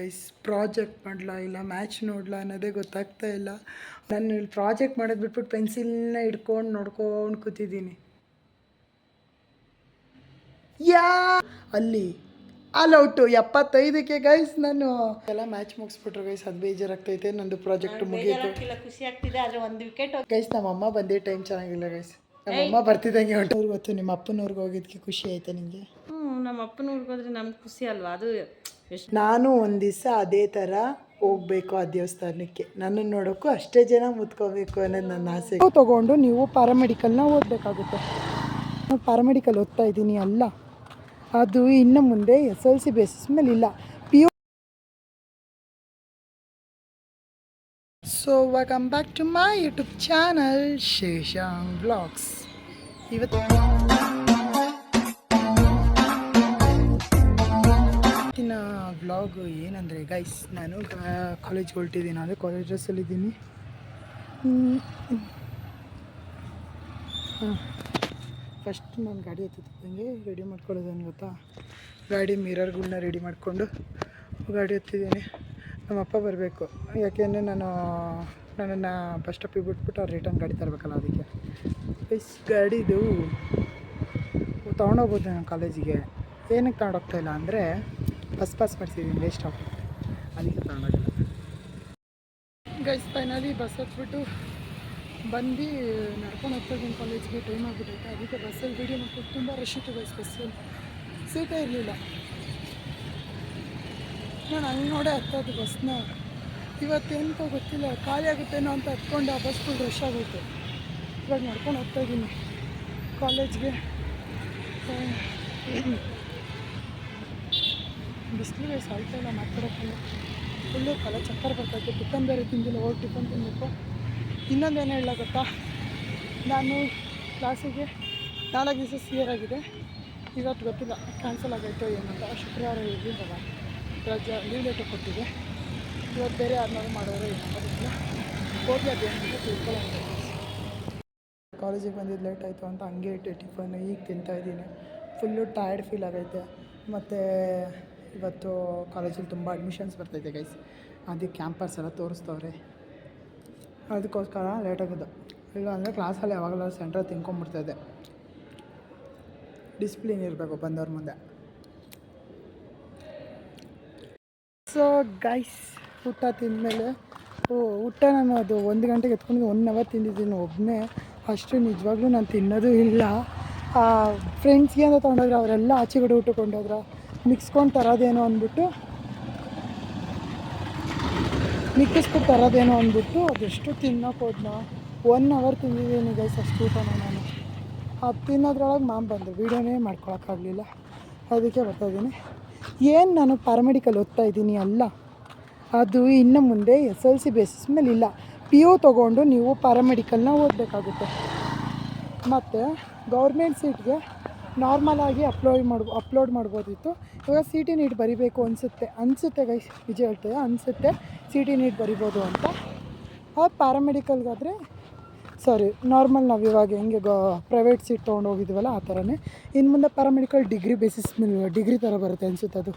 Guys. Project ಮಾಡಲಾ ಇಲ್ಲ match ನೋಡಲಾ ಅನ್ನೋದೇ ಗೊತ್ತಾಗ್ತಾ ಇಲ್ಲ. ನಾನು ಇಲ್ಲಿ ಪ್ರಾಜೆಕ್ಟ್ ಮಾಡೋದು ಬಿಟ್ಬಿಟ್ಟು ಪೆನ್ಸಿಲ್ನ ಹಿಡ್ಕೊಂಡು ನೋಡ್ಕೊಂಡು ಕೂತಿದ್ದೀನಿ. ಅಲ್ಲಿ ಔಟು 75ಕ್ಕೆ ಗೈಸ್. ನಾನು ಎಲ್ಲ ಮ್ಯಾಚ್ ಮುಗಿಸ್ಬಿಟ್ರು ಗೈಸ್. ಅದು ಬೇಜಾರಾಗ್ತೈತೆ. ನಂದು ಪ್ರಾಜೆಕ್ಟ್ ಮುಗೀತು. ಖುಷಿ ಆಗ್ತಿದೆ, ಆದರೆ ಒಂದು ವಿಕೆಟ್ ಗೈಸ್. ನಮ್ಮಮ್ಮ ಬಂದೇ ಟೈಮ್ ಚೆನ್ನಾಗಿಲ್ಲ ಗೈಸ್. ನಮ್ಮಮ್ಮ ಬರ್ತಿದ್ದಂಗೆ ಹೊಂಟವ್ರು. ಗೊತ್ತು ನಿಮ್ಮ ಅಪ್ಪನವ್ರಿಗೆ ಹೋಗಿದ್ದಕ್ಕೆ ಖುಷಿ ಆಯ್ತಾ ನಿಮಗೆ? ನಮ್ಮ ಅಪ್ಪನ ಊರಿಗೆ ಹೋದ್ರೆ ನಮ್ಗೆ ಖುಷಿ ಅಲ್ವಾ? ಅದು ಎಷ್ಟು. ನಾನು ಒಂದು ದಿವಸ ಅದೇ ಥರ ಹೋಗ್ಬೇಕು ಆ ದೇವಸ್ಥಾನಕ್ಕೆ. ನನ್ನನ್ನು ನೋಡೋಕ್ಕೂ ಅಷ್ಟೇ ಜನ ಮುತ್ಕೋಬೇಕು ಅನ್ನೋದು ನನ್ನ ಆಸೆ. ತೊಗೊಂಡು ನೀವು ಪ್ಯಾರಾಮೆಡಿಕಲ್ನ ಓದಬೇಕಾಗುತ್ತೆ. ನಾನು ಪ್ಯಾರಾಮೆಡಿಕಲ್ ಓದ್ತಾ ಇದ್ದೀನಿ ಅಲ್ಲ, ಅದು ಇನ್ನು ಮುಂದೆ SLC ಬೇಸಿಸ್ ಮೇಲೆ ಇಲ್ಲ, PU. So welcome back to my YouTube channel Sheshang vlogs. ಇವತ್ತಿನ ವ್ಲಾಗು ಏನಂದರೆ ಗೈಸ್, ನಾನು ಕಾಲೇಜ್ಗೆ ಹೊರಟಿದ್ದೀನಿ. ಅಂದರೆ ಕಾಲೇಜ್ ಡ್ರೆಸ್ಸಲ್ಲಿದ್ದೀನಿ. ಫಸ್ಟ್ ನಾನು ಗಾಡಿ ಹತ್ತಿದ್ದಂಗೆ ರೆಡಿ ಮಾಡ್ಕೊಳ್ಳೋದೇನು ಗೊತ್ತಾ? ಗಾಡಿ ಮಿರರ್ಗಳನ್ನ ರೆಡಿ ಮಾಡಿಕೊಂಡು ಗಾಡಿ ಹತ್ತಿದ್ದೀನಿ. ನಮ್ಮಪ್ಪ ಬರಬೇಕು, ಯಾಕೆಂದರೆ ನನ್ನನ್ನು ಬಸ್ ಸ್ಟಾಪಿಗೆ ಬಿಟ್ಬಿಟ್ಟು ಅವ್ರು ರಿಟರ್ನ್ ಗಾಡಿ ತರಬೇಕಲ್ಲ. ಅದಕ್ಕೆ ಗೈಸ್ ಗಾಡಿದು ತೊಗೊಂಡೋಗ್ಬೋದು ನಾನು ಕಾಲೇಜಿಗೆ. ಏನಕ್ಕೆ ತೊಗೊಂಡೋಗ್ತಾಯಿಲ್ಲ ಅಂದರೆ ಪಾಸ್ ಮಾಡಿಸಿದ್ದೀನಿ, ವೇಸ್ಟ್ ಆಫ್, ಅದಕ್ಕೆ ತೊಗೊಂಡೋಗಿಲ್ಲ ಗೈಸ್. ಫೈನಲಿ ಬಸ್ ಹತ್ಬಿಟ್ಟು ಬಂದು ನಡ್ಕೊಂಡು ಹೋಗ್ತಾಯಿದ್ದೀನಿ ಕಾಲೇಜ್ಗೆ. ಟೈಮ್ ಆಗಿಬಿಟ್ಟೈತೆ, ಅದಕ್ಕೆ ಬಸ್ಸಲ್ಲಿ ವೀಡಿಯೋ ಮಾಡ್ಕೊಂಡು. ತುಂಬ ರಶ್ ಇತ್ತು ಗೈಸ್, ಬಸ್ಸಲ್ಲಿ ಸೀಟೇ ಇರಲಿಲ್ಲ. ನಾನು ಹಂಗೆ ನೋಡೇ ಹತ್ತೋದು ಬಸ್ನ. ಇವತ್ತೇನಕ್ಕೋ ಗೊತ್ತಿಲ್ಲ, ಖಾಲಿ ಆಗುತ್ತೇನೋ ಅಂತ ಹತ್ಕೊಂಡು ಆ ಬಸ್ ಫುಲ್ ರಶ್ ಆಗುತ್ತೆ. ಇವಾಗ ನಡ್ಕೊಂಡು ಹೋಗ್ತಾಯಿದ್ದೀನಿ ಕಾಲೇಜ್ಗೆ. ಬಿಸಿಲು ಗೈಸ್ ಆಯ್ತಾಯಿಲ್ಲ, ಮಾತಾಡೋಕ್ಕಿಲ್ಲ. ಫುಲ್ಲು ಕಾಲ ಚಕ್ಕರ್ ಬರ್ತೈತೆ. ಟಿಫನ್ ಬೇರೆ ತಿಂದಿಲ್ಲ, ಹೋಗಿ ಟಿಫನ್ ತಿನ್ನಬೇಕು. ಇನ್ನೊಂದೇನು ಹೇಳ ಗೊತ್ತಾ, ನಾನು ಕ್ಲಾಸಿಗೆ 4 ದಿವಸ ಕ್ಲಿಯರ್ ಆಗಿದೆ. ಇವತ್ತು ಗೊತ್ತಿಲ್ಲ ಕ್ಯಾನ್ಸಲ್ ಆಗೈತೋ ಏನಂತ. ಶುಕ್ರವಾರ ಇರಲಿಲ್ಲ, ರಜೆ ಲೀವ್ ಲೆಟರ್ ಕೊಟ್ಟಿದೆ. ಇವತ್ತು ಬೇರೆ ಯಾರನ್ನಾರು ಮಾಡೋರು ಏನಂತ ಗೊತ್ತಿಲ್ಲ. ಹೋಗಿ ಅದೇನಿದೆ ತಿಳ್ಕೊಳ್ಳೋಣ. ಕಾಲೇಜಿಗೆ ಬಂದಿದ್ದು ಲೇಟ್ ಆಯಿತು ಅಂತ ಹಂಗೆ ಇಟ್ಟೆ ಟಿಫನ್. ಈಗ ತಿಂತಾಯಿದ್ದೀನಿ. ಫುಲ್ಲು ಟಯರ್ಡ್ ಫೀಲ್ ಆಗೈತೆ. ಮತ್ತು ಇವತ್ತು ಕಾಲೇಜಲ್ಲಿ ತುಂಬ ಅಡ್ಮಿಷನ್ಸ್ ಬರ್ತೈತೆ ಗೈಸ್. ಅದಕ್ಕೆ ಕ್ಯಾಂಪಸ್ ಎಲ್ಲ ತೋರಿಸ್ತವ್ರೆ, ಅದಕ್ಕೋಸ್ಕರ ಲೇಟಾಗಿದ್ದು. ಇಲ್ಲ ಅಂದರೆ ಕ್ಲಾಸಲ್ಲಿ ಯಾವಾಗಲೂ ಸೆಂಟ್ರ್ ತಿನ್ಕೊಂಬಿಡ್ತಾಯಿದ್ದೆ. ಡಿಸಿಪ್ಲಿನ್ ಇರಬೇಕು ಬಂದವ್ರ ಮುಂದೆ. ಸೊ ಗೈಸ್, ಊಟ ತಿಂದಮೇಲೆ ಊಟ ನಾನು ಅದು 1 ಗಂಟೆಗೆ ಎತ್ಕೊಂಡು 1 ಅವರ್ ತಿಂದಿದ್ದೀನಿ ಒಬ್ಬನೇ. ಅಷ್ಟು ನಿಜವಾಗ್ಲೂ ನಾನು ತಿನ್ನೋದು ಇಲ್ಲ. ಫ್ರೆಂಡ್ಸ್ಗೆ ಅಂತ ತೊಗೊಂಡೋದ್ರೆ ಅವರೆಲ್ಲ ಆಚೆಗಡೆ ಊಟಕ್ಕೆ ಕೊಂಡೋದ್ರೆ ಮಿಕ್ಸ್ಕೊಂಡು ತರೋದೇನೋ ಅಂದ್ಬಿಟ್ಟು ಅದೆಷ್ಟು ತಿನ್ನೋಕೆ ಹೋದ್ನ. 1 ಅವರ್ ತಿಂದಿದ್ದೀನಿ ಗೈಸ್ ಅಷ್ಟು ಊಟನ ನಾನು. ಅದು ತಿನ್ನೋದ್ರೊಳಗೆ ಬಂದು ವೀಡಿಯೋನೇ ಮಾಡ್ಕೊಳಕ್ಕಾಗಲಿಲ್ಲ, ಅದಕ್ಕೆ ಬರ್ತಾಯಿದ್ದೀನಿ. ಏನು ನಾನು ಪ್ಯಾರಾಮೆಡಿಕಲ್ ಓದ್ತಾ ಇದ್ದೀನಿ ಅಲ್ಲ, ಅದು ಇನ್ನು ಮುಂದೆ SLC ಬೇಸಿಸ್ ಮೇಲೆ ಇಲ್ಲ, PU ತೊಗೊಂಡು ನೀವು ಪ್ಯಾರಾಮೆಡಿಕಲ್ನ ಓದಬೇಕಾಗುತ್ತೆ. ಮತ್ತು ಗೌರ್ಮೆಂಟ್ ಸೀಟ್ಗೆ ನಾರ್ಮಲಾಗಿ ಅಪ್ಲೋಡ್ ಮಾಡ್ಬೋದಿತ್ತು. ಇವಾಗ CT ನೀಟ್ ಬರಿಬೇಕು ಅನಿಸುತ್ತೆ ಗೈಸ್, ನಿಜ ಹೇಳ್ತೇವೆ ಅನಿಸುತ್ತೆ CT ನೀಟ್ ಬರಿಬೋದು ಅಂತ. ಅದು ಪ್ಯಾರಾಮೆಡಿಕಲ್ಗಾದರೆ ನಾರ್ಮಲ್ ನಾವು ಇವಾಗ ಹೆಂಗೆ ಪ್ರೈವೇಟ್ ಸೀಟ್ ತೊಗೊಂಡು ಹೋಗಿದ್ದೀವಲ್ಲ ಆ ಥರನೇ. ಇನ್ನು ಮುಂದೆ ಪ್ಯಾರಾಮೆಡಿಕಲ್ ಡಿಗ್ರಿ ಬೇಸಿಸ್ ಮೇಲೆ ಡಿಗ್ರಿ ಥರ ಬರುತ್ತೆ ಅನಿಸುತ್ತೆ ಅದು.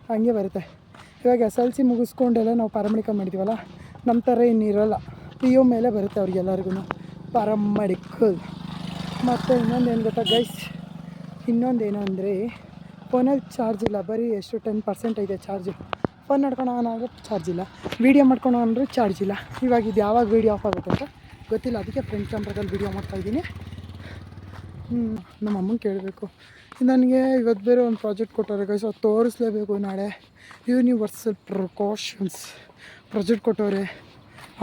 ಹಂಗೆ ಬರುತ್ತೆ. ಇವಾಗ SLC ಮುಗಿಸ್ಕೊಂಡೆಲ್ಲ ನಾವು ಪ್ಯಾರಾಮೆಡಿಕಲ್ ಮಾಡಿದ್ದೀವಲ್ಲ, ನಮ್ಮ ಥರ ಇನ್ನಿರೋಲ್ಲ. PU ಮೇಲೆ ಬರುತ್ತೆ ಅವ್ರಿಗೆಲ್ಲರಿಗೂ ಪ್ಯಾರಾಮೆಡಿಕಲ್. ಮತ್ತು ಇನ್ನೊಂದೇನು ಗೊತ್ತಾ ಗೈಸ್, ಇನ್ನೊಂದೇನು ಅಂದರೆ ಫೋನಲ್ಲಿ ಚಾರ್ಜ್ ಇಲ್ಲ. ಬರೀ ಎಷ್ಟು 10% ಐತೆ ಚಾರ್ಜು. ಫೋನ್ ನೋಡ್ಕೊಳೋಣ ಅಂದರೆ ಚಾರ್ಜ್ ಇಲ್ಲ, ವೀಡಿಯೋ ಮಾಡ್ಕೊಳೋ ಅಂದರೆ ಚಾರ್ಜ್ ಇಲ್ಲ. ಇವಾಗ ಇದು ಯಾವಾಗ ವೀಡಿಯೋ ಆಫ್ ಆಗುತ್ತೆ ಅಂತ ಗೊತ್ತಿಲ್ಲ, ಅದಕ್ಕೆ ಫ್ರೆಂಡ್ ಕ್ಯಾಮ್ರಾದಲ್ಲಿ ವೀಡಿಯೋ ಮಾಡ್ತಾಯಿದ್ದೀನಿ. ನಮ್ಮ ಅಮ್ಮಂಗೆ ಕೇಳಬೇಕು. ನನಗೆ ಇವತ್ತು ಬೇರೆ ಒಂದು ಪ್ರಾಜೆಕ್ಟ್ ಕೊಟ್ಟವ್ರೆ ಗೈಸ್, ಅದು ತೋರಿಸ್ಲೇಬೇಕು ನಾಳೆ. ಯೂನಿವರ್ಸಲ್ ಪ್ರಿಕಾಷನ್ಸ್ ಪ್ರಾಜೆಕ್ಟ್ ಕೊಟ್ಟವ್ರೆ,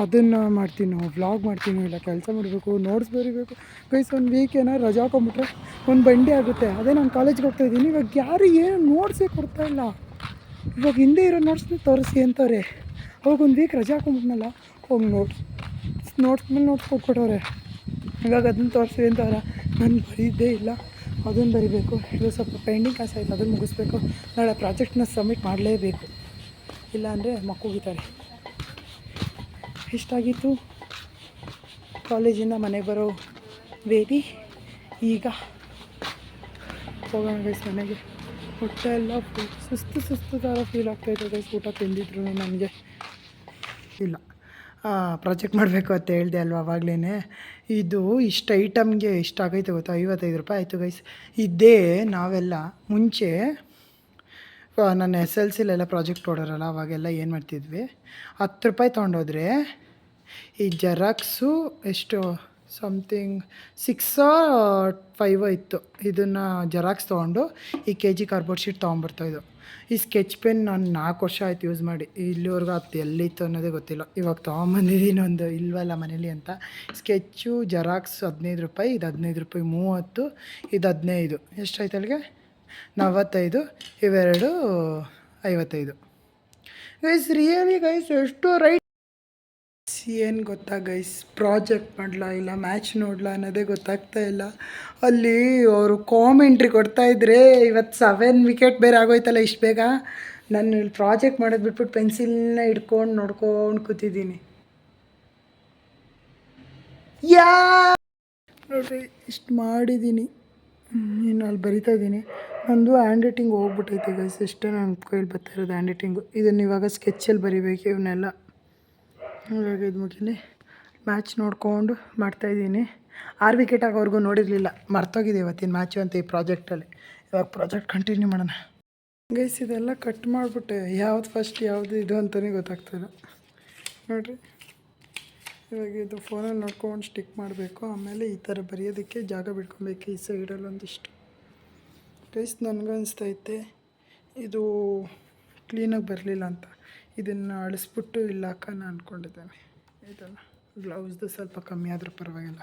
ಅದನ್ನು ಮಾಡ್ತೀನಿ, ವ್ಲಾಗ್ ಮಾಡ್ತೀನಿ, ಇಲ್ಲ ಕೆಲಸ ಮಾಡಬೇಕು, ನೋಟ್ಸ್ ಬರೀಬೇಕು ಗೈಸ್. 1 ವೀಕ್ ಏನಾರು ರಜಾ ಹಾಕೊಂಬಿಟ್ರೆ ಒಂದು ಬಂಡಿ ಆಗುತ್ತೆ. ಅದೇ ನಾನು ಕಾಲೇಜ್ಗೆ ಹೋಗ್ತಾಯಿದ್ದೀನಿ. ಇವಾಗ ಯಾರು ಏನು ನೋಟ್ಸೇ ಕೊಡ್ತಾಯಿಲ್ಲ. ಇವಾಗ ಹಿಂದೆ ಇರೋ ನೋಟ್ಸ್ನ ತೋರಿಸಿ ಅಂತವ್ರೆ. ಅವಾಗ 1 ವೀಕ್ ರಜಾ ಹಾಕೊಂಬಿಟ್ನಲ್ಲ, ಹೋಗಿ ನೋಟ್ಸ್ ಮೇಲೆ ನೋಟ್ಸ್ ಕೊಟ್ಬಿಟ್ಟವ್ರೆ. ಇವಾಗ ಅದನ್ನು ತೋರಿಸಿ ಅಂತವ್ರೆ. ನಾನು ಬರೀದೇ ಇಲ್ಲ, ಅದನ್ನು ಬರಿಬೇಕು. ಇದು ಸ್ವಲ್ಪ ಪೆಂಡಿಂಗ್ ಕಾಸು ಆಯಿತು, ಅದನ್ನು ಮುಗಿಸ್ಬೇಕು. ನಾಳೆ ಪ್ರಾಜೆಕ್ಟ್ನ ಸಬ್ಮಿಟ್ ಮಾಡಲೇಬೇಕು, ಇಲ್ಲಾಂದರೆ ಮಕ್ಕಳಿತಾರೆ. ಇಷ್ಟಾಗಿತ್ತು ಕಾಲೇಜಿಂದ ಮನೆಗೆ ಬರೋ ವೇದಿ. ಈಗ ಹೋಗೋಣ ಗೈಸ್ ಮನೆಗೆ. ಹೊಟ್ಟೆ ಎಲ್ಲ ಸುಸ್ತು ಸುಸ್ತು ಥರ ಫೀಲ್ ಆಗ್ತಾಯಿದೆ ಗೈಸ್. ಊಟ ತಿಂದಿದ್ರು ನನಗೆ ಇಲ್ಲ. ಪ್ರಾಜೆಕ್ಟ್ ಮಾಡಬೇಕು ಅಂತ ಹೇಳಿದೆ ಅಲ್ವ ಆವಾಗಲೇ. ಇದು ಇಷ್ಟು ಐಟಮ್ಗೆ ಎಷ್ಟಾಗೈತೆ ಗೊತ್ತಾ, 55 ರೂಪಾಯಿ ಆಯಿತು ಗೈಸ್. ಇದೇ ನಾವೆಲ್ಲ ಮುಂಚೆ ನನ್ನ SLCಲೆಲ್ಲ ಪ್ರಾಜೆಕ್ಟ್ ಕೊಡೋರಲ್ಲ ಅವಾಗೆಲ್ಲ ಏನು ಮಾಡ್ತಿದ್ವಿ, 10 ರೂಪಾಯಿ ತೊಗೊಂಡೋದ್ರೆ ಈ ಜೆರಾಕ್ಸು ಎಷ್ಟು ಸಮಥಿಂಗ್ 6 or 5 ಇತ್ತು. ಇದನ್ನು ಜೆರಾಕ್ಸ್ ತೊಗೊಂಡು ಈ KG ಕಾರ್ಬೋರ್ಡ್ ಶೀಟ್ ತೊಗೊಂಬರ್ತಾಯಿದ್ದು. ಈ ಸ್ಕೆಚ್ ಪೆನ್ ನಾನು 4 ವರ್ಷ ಆಯ್ತು ಯೂಸ್ ಮಾಡಿ, ಇಲ್ಲಿವರೆಗೂ ಅದು ಎಲ್ಲಿತ್ತು ಅನ್ನೋದೇ ಗೊತ್ತಿಲ್ಲ. ಇವಾಗ ತೊಗೊಂಬಂದಿದ್ದೀನಿ ಒಂದು ಇಲ್ವಲ್ಲ ಮನೇಲಿ ಅಂತ. ಸ್ಕೆಚ್ಚು ಜೆರಾಕ್ಸ್ 15 ರೂಪಾಯಿ, ಇದು 15 ರೂಪಾಯಿ 30, ಇದು 15. ಎಷ್ಟಾಯ್ತು ಅಲ್ಲಿಗೆ 45, ಇವೆರಡು 55. ಗೈಸ್ ರಿಯಲಿ ಗೈಸ್ ಎಷ್ಟು ರೈಟ್. ಏನು ಗೊತ್ತಾ ಗೈಸ್, ಪ್ರಾಜೆಕ್ಟ್ ಮಾಡಲ ಇಲ್ಲ ಮ್ಯಾಚ್ ನೋಡಲ ಅನ್ನೋದೇ ಗೊತ್ತಾಗ್ತಾ ಇಲ್ಲ. ಅಲ್ಲಿ ಅವರು ಕಾಮೆಂಟ್ರಿ ಕೊಡ್ತಾಯಿದ್ರೆ ಇವತ್ತು 7 ವಿಕೆಟ್ ಬೇರೆ ಆಗೋಯ್ತಲ್ಲ ಇಷ್ಟು ಬೇಗ. ನಾನು ಇಲ್ಲಿ ಪ್ರಾಜೆಕ್ಟ್ ಮಾಡೋದು ಬಿಟ್ಬಿಟ್ಟು ಪೆನ್ಸಿಲ್ನ ಹಿಡ್ಕೊಂಡು ನೋಡ್ಕೊಂಡು ಕೂತಿದ್ದೀನಿ. ನೋಡ್ರಿ ಇಷ್ಟು ಮಾಡಿದ್ದೀನಿ, ಇನ್ನು ಅಲ್ಲಿ ಬರಿತಾ ಇದ್ದೀನಿ. ನಂದು ಹ್ಯಾಂಡ್ ರೈಟಿಂಗ್ ಹೋಗ್ಬಿಟ್ಟೈತೆ ಗೈಸ್. ಇಷ್ಟೇ ನನ್ನ ಕೈಲಿ ಬರ್ತಾ ಇರೋದು ಹ್ಯಾಂಡ್ ರೈಟಿಂಗು. ಇದನ್ನು ಇವಾಗ ಸ್ಕೆಚ್ಚಲ್ಲಿ ಬರಿಬೇಕು ಇವನ್ನೆಲ್ಲ. ಇವಾಗ ಇದು ಮುಗಿಲಿ, ಮ್ಯಾಚ್ ನೋಡ್ಕೊಂಡು ಮಾಡ್ತಾಯಿದ್ದೀನಿ. 6 ವಿಕೆಟ್ ಆಗೋವರೆಗೂ ನೋಡಿರಲಿಲ್ಲ, ಮರ್ತೋಗಿದೆ ಇವತ್ತಿನ ಮ್ಯಾಚು ಅಂತ ಈ ಪ್ರಾಜೆಕ್ಟಲ್ಲಿ. ಇವಾಗ ಪ್ರಾಜೆಕ್ಟ್ ಕಂಟಿನ್ಯೂ ಮಾಡೋಣ ಗೈಸ್. ಇದೆಲ್ಲ ಕಟ್ ಮಾಡಿಬಿಟ್ಟೆ, ಯಾವ್ದು ಫಸ್ಟ್ ಯಾವುದು ಇದು ಅಂತಲೇ ಗೊತ್ತಾಗ್ತಾಯಿಲ್ಲ ನೋಡಿರಿ. ಇವಾಗ ಇದು ಫೋನಲ್ಲಿ ನೋಡ್ಕೊಂಡು ಸ್ಟಿಕ್ ಮಾಡಬೇಕು. ಆಮೇಲೆ ಈ ಥರ ಬರೆಯೋದಕ್ಕೆ ಜಾಗ ಬಿಟ್ಕೊಬೇಕು ಈ ಸೈಡಲ್ಲಿ ಒಂದಿಷ್ಟು ಗೈಸ್. ನನಗೂ ಅನಿಸ್ತೈತೆ ಇದು ಕ್ಲೀನಾಗಿ ಬರಲಿಲ್ಲ ಅಂತ. ಇದನ್ನು ಅಳಿಸ್ಬಿಟ್ಟು ಇಲ್ಲಿ ಹಾಕೋಣ ಅಂದ್ಕೊಂಡಿದ್ದೇನೆ. ಇದನ್ನು ಗ್ಲೌಸ್ದು ಸ್ವಲ್ಪ ಕಮ್ಮಿ ಆದರೂ ಪರವಾಗಿಲ್ಲ.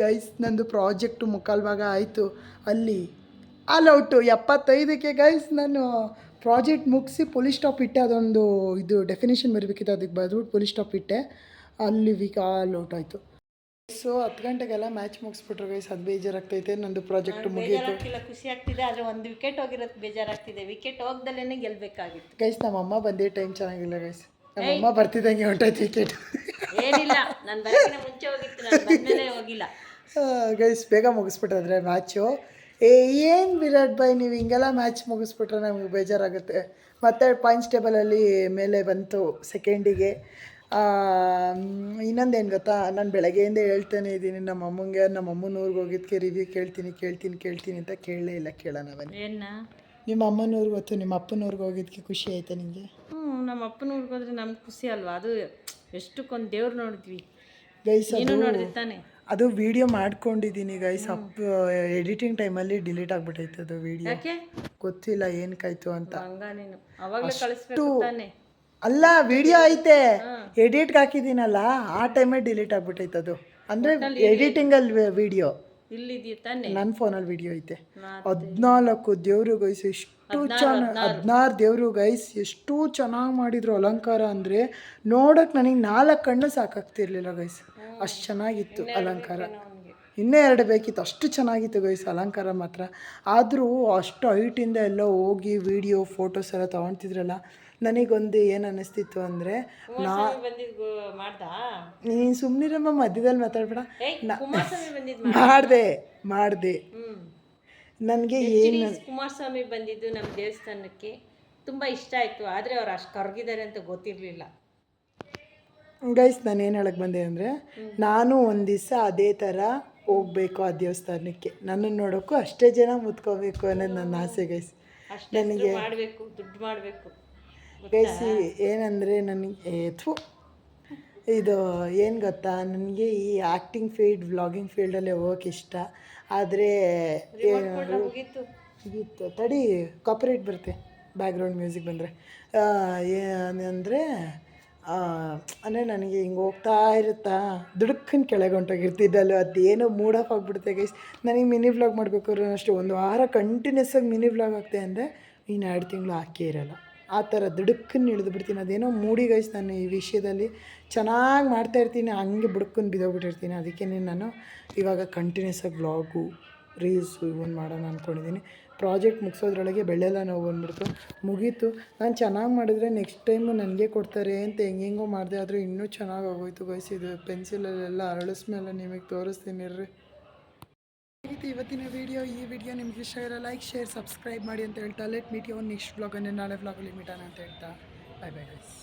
ಗೈಸ್ ನಂದು ಪ್ರಾಜೆಕ್ಟು ಮುಕ್ಕಾಲು ಭಾಗ ಆಯಿತು. ಅಲ್ಲಿ ಆಲ್ಔಟು 75ಕ್ಕೆ ಗೈಸ್. ನಾನು ಪ್ರಾಜೆಕ್ಟ್ ಮುಗಿಸಿ ಪೊಲೀಸ್ ಸ್ಟಾಪ್ ಇಟ್ಟೆ. ಅದೊಂದು ಇದು ಡೆಫಿನೇಷನ್ ಬರಬೇಕಿತ್ತು, ಅದಕ್ಕೆ ಬರೆದ್ಬಿಟ್ಟು ಪೊಲೀಸ್ ಸ್ಟಾಪ್ ಇಟ್ಟೆ. ಅಲ್ಲಿ ಆಲ್ಔಟ್ ಆಯಿತು. ಸೊ 10 ಗಂಟೆಗೆಲ್ಲ ಮ್ಯಾಚ್ ಮುಗಿಸ್ಬಿಟ್ರು ಗೈಸ್. ಅದು ಬೇಜಾರಾಗ್ತೈತೆ. ನಂದು ಪ್ರಾಜೆಕ್ಟ್ ಮುಗಿಯಿತು. ಖುಷಿ ಆಗ್ತಿದೆ, ಆದರೆ ಒಂದು ವಿಕೆಟ್ ಹೋಗಿರೋದು ಬೇಜಾರಾಗ್ತಿದೆ. ವಿಕೆಟ್ ಹೋಗ್ದಲ್ಲೇ ಗೆಲ್ಲಬೇಕಾಗಿತ್ತು ಗೈಸ್. ನಮ್ಮಮ್ಮ ಬಂದೇ ಟೈಮ್ ಚೆನ್ನಾಗಿಲ್ಲ ಗೈಸ್. ನಮ್ಮಮ್ಮ ಬರ್ತಿದ್ದಂಗೆ ಹೊಂಟೈತೆ ವಿಕೆಟ್. ಏನಿಲ್ಲ, ನಾನು ಬರೋಕ್ಕಿಂತ ಮುಂಚೆ ಹೋಗಿತ್ತು, ನಾನು ಬಂದಮೇಲೆ ಹೋಗಿಲ್ಲ ಗೈಸ್. ಬೇಗ ಮುಗಿಸ್ಬಿಟ್ಟಾದ್ರೆ ಮ್ಯಾಚು. ಏನು ವಿರಾಟ್ ಬಾಯ್, ನೀವು ಹಿಂಗೆಲ್ಲ ಮ್ಯಾಚ್ ಮುಗಿಸ್ಬಿಟ್ರೆ ನಮಗೆ ಬೇಜಾರಾಗುತ್ತೆ. ಮತ್ತು ಪಾಯಿಂಟ್ಸ್ ಟೇಬಲಲ್ಲಿ ಮೇಲೆ ಬಂತು ಸೆಕೆಂಡಿಗೆ. ಇನ್ನೊಂದೇನು ಗೊತ್ತಾ, ನಾನು ಬೆಳಗ್ಗೆಯಿಂದ ಹೇಳ್ತಾನೆ ಇದ್ದೀನಿ ನಮ್ಮ ಅಮ್ಮನ ಊರಿಗೆ ಹೋಗಿದ್ದಕ್ಕೆ ರಿವ್ಯೂ ಕೇಳ್ತೀನಿ ಅಂತ ಕೇಳಲೇ ಇಲ್ಲ. ಕೇಳೋಣ ಬನ್ನಿ. ಏನು ನಿಮ್ಮ ಅಮ್ಮನ ಊರಿಗೆ ಗೊತ್ತು, ನಿಮ್ಮ ಅಪ್ಪನ ಊರಿಗೆ ಹೋಗಿದ್ದಕ್ಕೆ ಖುಷಿ ಆಯ್ತಾ ನಿಮಗೆ? ನಮ್ಮ ಅಪ್ಪನ ಊರಿಗೆ ಹೋದ್ರೆ ನಮ್ಗೆ ಖುಷಿ ಅಲ್ವಾ, ಅದು ಎಷ್ಟಕ್ಕೊಂದು ದೇವ್ರು ನೋಡಿದ್ವಿ ಗೈಸ್. ನೀನು ನೋಡಿದ್ವಿ ತಾನೆ? ಅದು ವಿಡಿಯೋ ಮಾಡ್ಕೊಂಡಿದ್ದೀನಿ ಗೈಸ್. ಎಡಿಟಿಂಗ್ ಟೈಮಲ್ಲಿ ಡಿಲೀಟ್ ಆಗಿಬಿಟ್ಟೈತೆ ಅದು ವಿಡಿಯೋ. ಯಾಕೆ ಗೊತ್ತಿಲ್ಲ ಏನಕ್ಕಾಯ್ತು ಅಂತ. ನೀನು ಅವಾಗಲೇ ಕಳಿಸ್ಬೇಕು ತಾನೆ? ಅಲ್ಲ, ವಿಡಿಯೋ ಐತೆ, ಎಡಿಟ್ಗೆ ಹಾಕಿದ್ದೀನಲ್ಲ ಆ ಟೈಮೇ ಡಿಲೀಟ್ ಆಗ್ಬಿಟ್ಟೈತೆ ಅದು. ಅಂದರೆ ಎಡಿಟಿಂಗಲ್ಲಿ ವಿಡಿಯೋ ಇಲ್ಲಿದೆಯಾ ತಾನೆ? ನನ್ನ ಫೋನಲ್ಲಿ ವಿಡಿಯೋ ಐತೆ. 14 ದೇವರು ಗೈಸ್, ಎಷ್ಟು ಚೆನ್ನಾಗಿ 16 ದೇವರು ಗೈಸ್, ಎಷ್ಟು ಚೆನ್ನಾಗಿ ಮಾಡಿದ್ರು ಅಲಂಕಾರ. ಅಂದರೆ ನೋಡೋಕೆ ನನಗೆ 4 ಕಣ್ಣು ಸಾಕಾಗ್ತಿರ್ಲಿಲ್ಲ ಗೈಸ್, ಅಷ್ಟು ಚೆನ್ನಾಗಿತ್ತು ಅಲಂಕಾರ. ಇನ್ನೂ 2 ಬೇಕಿತ್ತು, ಅಷ್ಟು ಚೆನ್ನಾಗಿತ್ತು ಗೈಸ್ ಅಲಂಕಾರ ಮಾತ್ರ. ಆದರೂ ಅಷ್ಟು ಹೈಟಿಂದ ಎಲ್ಲ ಹೋಗಿ ವಿಡಿಯೋ ಫೋಟೋಸ್ ಎಲ್ಲ ತೊಗೊಳ್ತಿದ್ರಲ್ಲ, ನನಗೊಂದು ಏನು ಅನ್ನಿಸ್ತಿತ್ತು ಅಂದರೆ, ನೀನು ಸುಮ್ಮನಿರಮ್ಮ, ಮಧ್ಯದಲ್ಲಿ ಮಾತಾಡ್ಬೇಡ. ಮಾಡಿದೆ ನನಗೆ ಏನು ಕುಮಾರಸ್ವಾಮಿ ಬಂದಿದ್ದು ನಮ್ಮ ದೇವಸ್ಥಾನಕ್ಕೆ ತುಂಬ ಇಷ್ಟ ಆಯಿತು. ಆದರೆ ಅವ್ರು ಅಷ್ಟು ಕರಗಿದ್ದಾರೆ ಅಂತ ಗೊತ್ತಿರಲಿಲ್ಲ ಗೈಸ್. ನಾನು ಏನು ಹೇಳಕ್ಕೆ ಬಂದೆ ಅಂದರೆ, ನಾನು ಒಂದು ದಿವಸ ಅದೇ ಥರ ಹೋಗಬೇಕು ಆ ದೇವಸ್ಥಾನಕ್ಕೆ. ನನ್ನನ್ನು ನೋಡೋಕ್ಕೂ ಅಷ್ಟೇ ಜನ ಮುತ್ಕೋಬೇಕು ಅನ್ನೋದು ನನ್ನ ಆಸೆ ಗೈಸ್. ನನಗೆ ಮಾಡಬೇಕು, ದುಡ್ಡು ಮಾಡಬೇಕು ಗೈಸ್. ಏನಂದರೆ ನನಗೆ ಇದು ಏನು ಗೊತ್ತಾ, ನನಗೆ ಈ ಆ್ಯಕ್ಟಿಂಗ್ ಫೀಲ್ಡ್, ವ್ಲಾಗಿಂಗ್ ಫೀಲ್ಡಲ್ಲೇ ಹೋಗೋಕೆ ಇಷ್ಟ. ಆದರೆ ಮುಗೀತು ತಡಿ, ಕಾಪಿರೈಟ್ ಬರುತ್ತೆ ಬ್ಯಾಕ್ಗ್ರೌಂಡ್ ಮ್ಯೂಸಿಕ್ ಬಂದರೆ. ಏನಂದರೆ ಅಂದರೆ ನನಗೆ ಹಿಂಗೆ ಹೋಗ್ತಾ ಇರುತ್ತಾ ದುಡುಕ್ಕನ ಕೆಳಗೆ ಹೊಂಟೋಗಿರ್ತಿದ್ದಲ್ಲ, ಅದೇನೋ ಮೂಡ್ ಆಫ್ ಆಗಿಬಿಡುತ್ತೆ ಗೈಸ್. ನನಗೆ ಮಿನಿ ವ್ಲಾಗ್ ಮಾಡಬೇಕು ಅಷ್ಟೇ, 1 ವಾರ ಕಂಟಿನ್ಯೂಸ್ ಆಗಿ ಮಿನಿ ವ್ಲಾಗ್ ಆಗ್ತಾಯಿದೆ ಅಂದರೆ ಇನ್ನು 2 ತಿಂಗಳು ಹಾಕೇ ಇರೋಲ್ಲ. ಆ ಥರ ದುಡುಕ್ಕನ್ನು ಇಳಿದು ಬಿಡ್ತೀನಿ. ಅದೇನೋ ಮೂಡಿ ಗೈಸ್. ನಾನು ಈ ವಿಷಯದಲ್ಲಿ ಚೆನ್ನಾಗಿ ಮಾಡ್ತಾಯಿರ್ತೀನಿ, ಹಂಗೆ ಬುಡುಕ್ಕನ್ನು ಬಿದ್ದೋಗ್ಬಿಟ್ಟಿರ್ತೀನಿ. ಅದಕ್ಕೆ ನಾನು ಇವಾಗ ಕಂಟಿನ್ಯೂಸ್ ಆಗಿ ವ್ಲಾಗು, ರೀಲ್ಸು ಇವನ್ ಮಾಡೋಣ ಅಂದ್ಕೊಂಡಿದ್ದೀನಿ. ಪ್ರಾಜೆಕ್ಟ್ ಮುಗಿಸೋದ್ರೊಳಗೆ ಬೆಳ್ಳೆಲ್ಲ ನೋವು ಬಂದುಬಿಡ್ತು, ಮುಗೀತು. ನಾನು ಚೆನ್ನಾಗಿ ಮಾಡಿದ್ರೆ ನೆಕ್ಸ್ಟ್ ಟೈಮು ನನಗೆ ಕೊಡ್ತಾರೆ ಅಂತ ಹೆಂಗೆಂಗೋ ಮಾಡಿದೆ. ಆದರೆ ಇನ್ನೂ ಚೆನ್ನಾಗಿ ಆಗೋಯ್ತು ಗೈಸ್. ಇದು ಪೆನ್ಸಿಲಲ್ಲೆಲ್ಲ ಅರಳಿಸ್ಮೇಲೆ ನಿಮಗೆ ತೋರಿಸ್ತೀನಿ ರೀ. ಇದಾಗಿತ್ತು ಇವತ್ತಿನ ವೀಡಿಯೋ. ಈ ವಿಡಿಯೋ ನಿಮ್ಗೆ ಇಷ್ಟ ಇರೋ ಲೈಕ್ ಶೇರ್ ಸಬ್ಸ್ಕ್ರೈಬ್ ಮಾಡಿ ಅಂತ ಹೇಳ್ತಾ ಲೆಟ್ ಮೀಟ್ ಯು ನೆಕ್ಸ್ಟ್ ವ್ಲಾಗನ್ನೇ ನಾಳೆ ವ್ಲಾಗಲ್ಲಿ ಮೀಟಾನ ಅಂತ ಹೇಳ್ತಾ ಬೈ ಬೈ ಗೈಸ್.